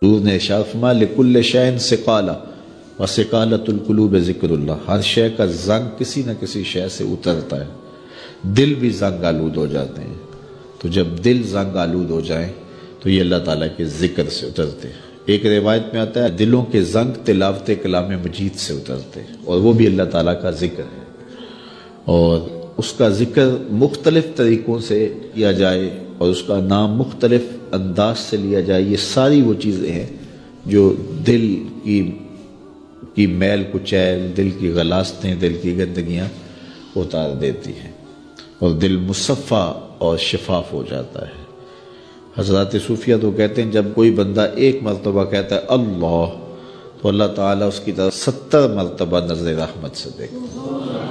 حضور نے ارشاد فرمایا لکل شیء ثقالہ وثقالۃ القلوب ذکر اللہ، ہر شے کا زنگ کسی نہ کسی شے سے اترتا ہے، دل بھی زنگ آلود ہو جاتے ہیں، تو جب دل زنگ آلود ہو جائیں تو یہ اللہ تعالیٰ کے ذکر سے اترتے ہیں۔ ایک روایت میں آتا ہے دلوں کے زنگ تلاوت کلام مجید سے اترتے ہیں، اور وہ بھی اللہ تعالیٰ کا ذکر ہے، اور اس کا ذکر مختلف طریقوں سے کیا جائے اور اس کا نام مختلف انداز سے لیا جائے، یہ ساری وہ چیزیں ہیں جو دل کی میل کچیل، دل کی غلاستیں، دل کی گندگیاں اتار دیتی ہیں اور دل مصفہ اور شفاف ہو جاتا ہے۔ حضرات صوفیہ تو کہتے ہیں جب کوئی بندہ ایک مرتبہ کہتا ہے اللہ، تو اللہ تعالیٰ اس کی طرف 70 مرتبہ نظر رحمت سے دیکھتا ہے،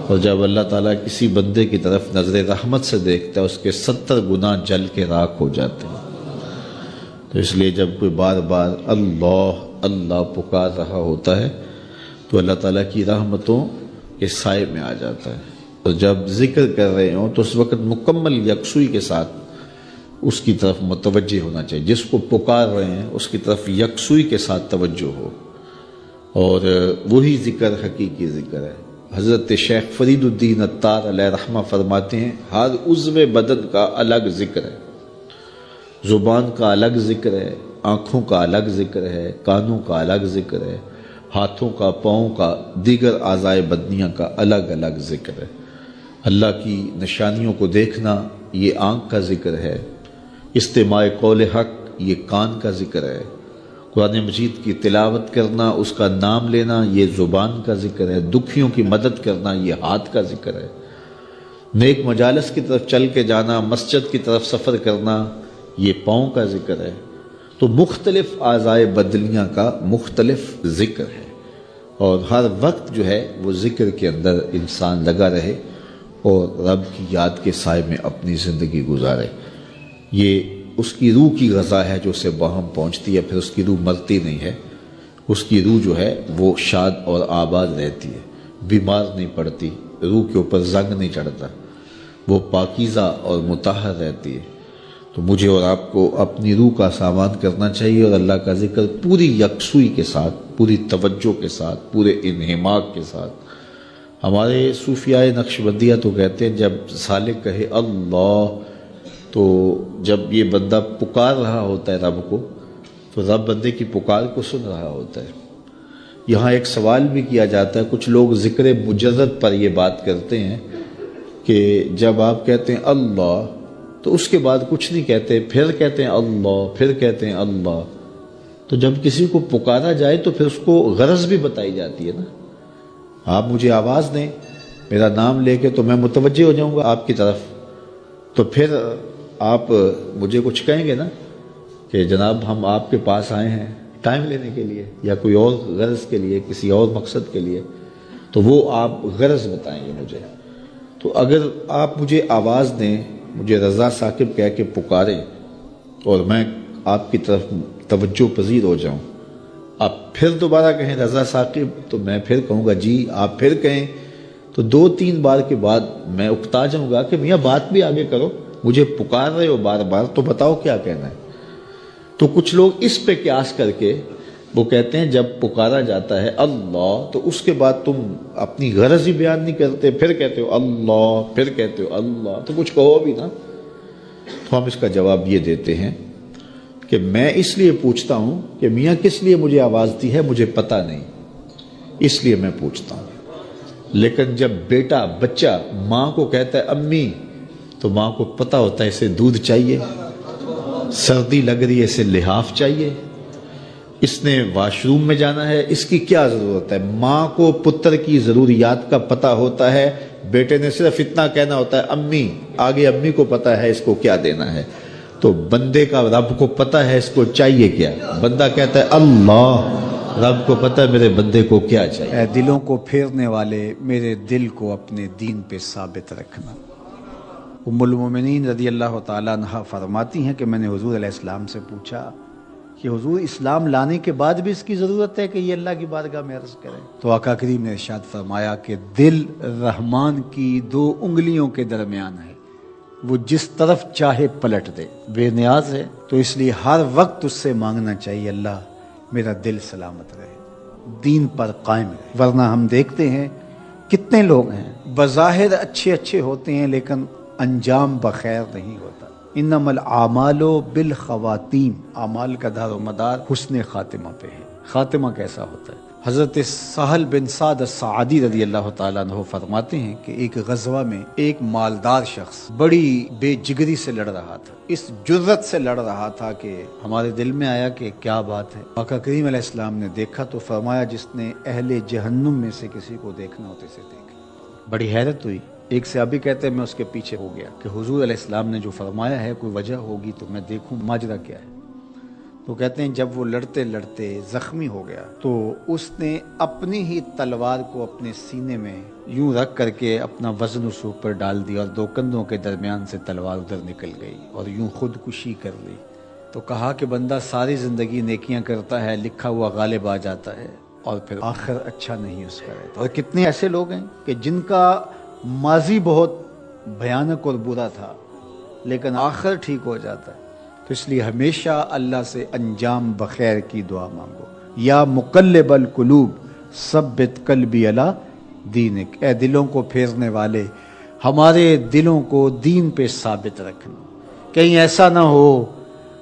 اور جب اللہ تعالیٰ کسی بندے کی طرف نظر رحمت سے دیکھتا ہے اس کے 70 گناہ جل کے راکھ ہو جاتے ہیں۔ تو اس لیے جب کوئی بار بار اللہ اللہ پکار رہا ہوتا ہے تو اللہ تعالیٰ کی رحمتوں کے سائے میں آ جاتا ہے، اور جب ذکر کر رہے ہوں تو اس وقت مکمل یکسوئی کے ساتھ اس کی طرف متوجہ ہونا چاہیے، جس کو پکار رہے ہیں اس کی طرف یکسوئی کے ساتھ توجہ ہو، اور وہی ذکر حقیقی ذکر ہے۔ حضرت شیخ فرید الدین عطار علیہ رحمہ فرماتے ہیں ہر عضو بدن کا الگ ذکر ہے، زبان کا الگ ذکر ہے، آنکھوں کا الگ ذکر ہے، کانوں کا الگ ذکر ہے، ہاتھوں کا، پاؤں کا، دیگر اعضائے بدنیاں کا الگ الگ ذکر ہے۔ اللہ کی نشانیوں کو دیکھنا یہ آنکھ کا ذکر ہے، استماع قول حق یہ کان کا ذکر ہے، قرآن مجید کی تلاوت کرنا، اس کا نام لینا یہ زبان کا ذکر ہے، دکھیوں کی مدد کرنا یہ ہاتھ کا ذکر ہے، نیک مجالس کی طرف چل کے جانا، مسجد کی طرف سفر کرنا یہ پاؤں کا ذکر ہے۔ تو مختلف اعضائے بدنیاں کا مختلف ذکر ہے، اور ہر وقت جو ہے وہ ذکر کے اندر انسان لگا رہے اور رب کی یاد کے سائے میں اپنی زندگی گزارے۔ یہ اس کی روح کی غذا ہے جو اسے باہم پہنچتی ہے، پھر اس کی روح مرتی نہیں ہے، اس کی روح جو ہے وہ شاد اور آباد رہتی ہے، بیمار نہیں پڑتی، روح کے اوپر زنگ نہیں چڑھتا، وہ پاکیزہ اور مطہر رہتی ہے۔ تو مجھے اور آپ کو اپنی روح کا سامان کرنا چاہیے اور اللہ کا ذکر پوری یکسوئی کے ساتھ، پوری توجہ کے ساتھ، پورے انہماک کے ساتھ۔ ہمارے صوفیاء نقشبندیہ تو کہتے ہیں جب سالک کہے اللہ، تو جب یہ بندہ پکار رہا ہوتا ہے رب کو، تو رب بندے کی پکار کو سن رہا ہوتا ہے۔ یہاں ایک سوال بھی کیا جاتا ہے، کچھ لوگ ذکر مجرد پر یہ بات کرتے ہیں کہ جب آپ کہتے ہیں اللہ تو اس کے بعد کچھ نہیں کہتے، پھر کہتے ہیں اللہ، پھر کہتے ہیں اللہ، تو جب کسی کو پکارا جائے تو پھر اس کو غرض بھی بتائی جاتی ہے نا۔ آپ مجھے آواز دیں، میرا نام لے کے، تو میں متوجہ ہو جاؤں گا آپ کی طرف، تو پھر آپ مجھے کچھ کہیں گے نا کہ جناب ہم آپ کے پاس آئے ہیں ٹائم لینے کے لیے یا کوئی اور غرض کے لیے، کسی اور مقصد کے لیے، تو وہ آپ غرض بتائیں گے مجھے۔ تو اگر آپ مجھے آواز دیں، مجھے رضا ثاقب کہہ کے پکاریں اور میں آپ کی طرف توجہ پذیر ہو جاؤں، آپ پھر دوبارہ کہیں رضا ثاقب، تو میں پھر کہوں گا جی، آپ پھر کہیں، تو 2-3 بار کے بعد میں اکتا جاؤں گا کہ میاں بات بھی آگے کرو، مجھے پکار رہے ہو بار بار تو بتاؤ کیا کہنا ہے۔ تو کچھ لوگ اس پہ قیاس کر کے وہ کہتے ہیں جب پکارا جاتا ہے اللہ تو اس کے بعد تم اپنی غرض ہی بیان نہیں کرتے، پھر کہتے ہو اللہ، پھر کہتے ہو اللہ، تو کچھ کہو بھی نا۔ تو ہم اس کا جواب یہ دیتے ہیں کہ میں اس لیے پوچھتا ہوں کہ میاں کس لیے مجھے آواز دی ہے مجھے پتہ نہیں، اس لیے میں پوچھتا ہوں۔ لیکن جب بیٹا، بچہ ماں کو کہتا ہے امی، تو ماں کو پتہ ہوتا ہے اسے دودھ چاہیے، سردی لگ رہی ہے اسے لحاف چاہیے، اس نے واش روم میں جانا ہے، اس کی کیا ضرورت ہے۔ ماں کو پتر کی ضروریات کا پتہ ہوتا ہے، بیٹے نے صرف اتنا کہنا ہوتا ہے امی، آگے امی کو پتہ ہے اس کو کیا دینا ہے۔ تو بندے کا رب کو پتہ ہے اس کو چاہیے کیا، بندہ کہتا ہے اللہ، رب کو پتہ ہے میرے بندے کو کیا چاہیے۔ اے دلوں کو پھیرنے والے، میرے دل کو اپنے دین پہ ثابت رکھنا۔ ام المومنین رضی اللہ تعالیٰ عنہ فرماتی ہیں کہ میں نے حضور علیہ السلام سے پوچھا کہ حضور اسلام لانے کے بعد بھی اس کی ضرورت ہے کہ یہ اللہ کی بارگاہ میں عرض کرے؟ تو آقا کریم نے ارشاد فرمایا کہ دل رحمان کی 2 انگلیوں کے درمیان ہے، وہ جس طرف چاہے پلٹ دے، بے نیاز ہے، تو اس لیے ہر وقت اس سے مانگنا چاہیے اللہ میرا دل سلامت رہے، دین پر قائم رہے۔ ورنہ ہم دیکھتے ہیں کتنے لوگ ہیں بظاہر اچھے ہوتے ہیں لیکن انجام بخیر نہیں ہوتا۔ انما الاعمال بالخواتیم، اعمال کا دار و مدار حسن خاتمہ پہ ہے۔ خاتمہ کیسا ہوتا ہے؟ حضرت سہل بن سعد الساعدی رضی اللہ تعالیٰ عنہ فرماتے ہیں کہ ایک غزوہ میں ایک مالدار شخص بڑی بے جگری سے لڑ رہا تھا، اس جرت سے لڑ رہا تھا کہ ہمارے دل میں آیا کہ کیا بات ہے۔ آقا کریم علیہ السلام نے دیکھا تو فرمایا جس نے اہل جہنم میں سے کسی کو دیکھنا ہوتے سے دیکھ۔ بڑی حیرت ہوئی۔ ایک صحابی کہتے ہیں میں اس کے پیچھے ہو گیا کہ حضور علیہ السلام نے جو فرمایا ہے کوئی وجہ ہوگی تو میں دیکھوں ماجرا کیا ہے۔ تو کہتے ہیں جب وہ لڑتے لڑتے زخمی ہو گیا تو اس نے اپنی ہی تلوار کو اپنے سینے میں یوں رکھ کر کے اپنا وزن اس اوپر ڈال دیا اور دو کندھوں کے درمیان سے تلوار ادھر نکل گئی اور یوں خودکشی کر لی۔ تو کہا کہ بندہ ساری زندگی نیکیاں کرتا ہے، لکھا ہوا غالب آ جاتا ہے اور پھر آخر اچھا نہیں اس کا رہتا۔ اور کتنے ایسے لوگ ہیں کہ جن کا ماضی بہت بھیانک اور برا تھا لیکن آخر ٹھیک ہو جاتا ہے۔ تو اس لیے ہمیشہ اللہ سے انجام بخیر کی دعا مانگو۔ یا مقلب القلوب ثبت قلبی علی دینک، اے دلوں کو پھیرنے والے ہمارے دلوں کو دین پہ ثابت رکھنا، کہیں ایسا نہ ہو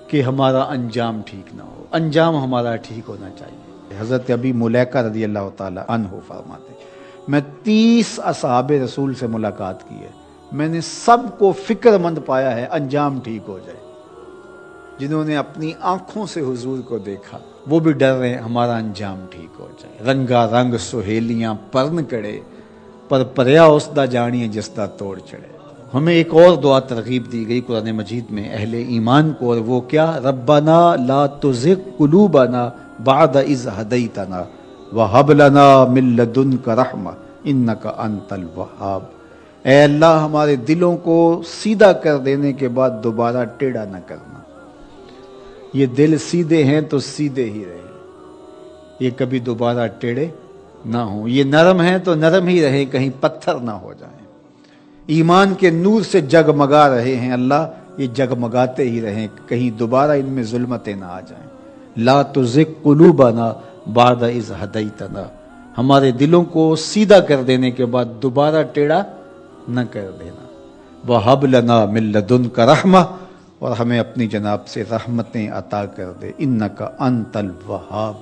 کہ ہمارا انجام ٹھیک نہ ہو، انجام ہمارا ٹھیک ہونا چاہیے۔ حضرت ابی ملیکہ رضی اللہ تعالی عنہ فرماتے میں 30 اصحاب رسول سے ملاقات کی ہے، میں نے سب کو فکر مند پایا ہے انجام ٹھیک ہو جائے۔ جنہوں نے اپنی آنکھوں سے حضور کو دیکھا وہ بھی ڈر رہے ہیں ہمارا انجام ٹھیک ہو جائے۔ رنگا رنگ سہیلیاں پرن کڑے پر پریا اس دا جانیے جس دا توڑ چڑھے۔ ہمیں ایک اور دعا ترغیب دی گئی قرآن مجید میں اہل ایمان کو، اور وہ کیا؟ ربنا لا تزغ قلوبنا بعد اذ ہدیتنا وہب لنا من لدنک رحمہ انک انت الوہاب۔ اے اللہ ہمارے دلوں کو سیدھا کر دینے کے بعد دوبارہ ٹیڑھا نہ کرنا۔ یہ دل سیدھے ہیں تو سیدھے ہی رہے، یہ کبھی دوبارہ ٹیڑھے نہ ہوں۔ یہ نرم ہیں تو نرم ہی رہیں، کہیں پتھر نہ ہو جائیں۔ ایمان کے نور سے جگمگا رہے ہیں اللہ، یہ جگمگاتے ہی رہیں، کہیں دوبارہ ان میں ظلمتیں نہ آ جائیں۔ لا تزغ قلوبنا بعد اذ ہدیتنا، ہمارے دلوں کو سیدھا کر دینے کے بعد دوبارہ ٹیڑھا نہ کر دینا۔ وہب لنا من لدنک رحمہ، اور ہمیں اپنی جناب سے رحمتیں عطا کر دے۔ انک انت الوہاب،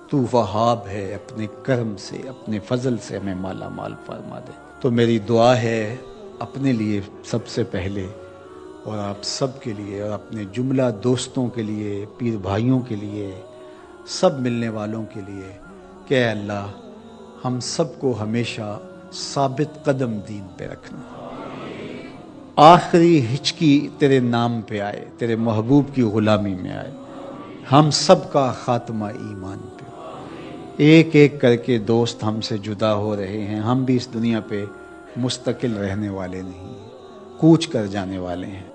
تو وہاب ہے، اپنے کرم سے اپنے فضل سے ہمیں مالا مال فرما دے۔ تو میری دعا ہے اپنے لیے سب سے پہلے اور آپ سب کے لیے اور اپنے جملہ دوستوں کے لیے، پیر بھائیوں کے لیے، سب ملنے والوں کے لیے کہ اے اللہ ہم سب کو ہمیشہ ثابت قدم دین پہ رکھنا، آخری ہچکی تیرے نام پہ آئے، تیرے محبوب کی غلامی میں آئے، ہم سب کا خاتمہ ایمان پہ۔ ایک ایک کر کے دوست ہم سے جدا ہو رہے ہیں، ہم بھی اس دنیا پہ مستقل رہنے والے نہیں ہیں، کوچ کر جانے والے ہیں۔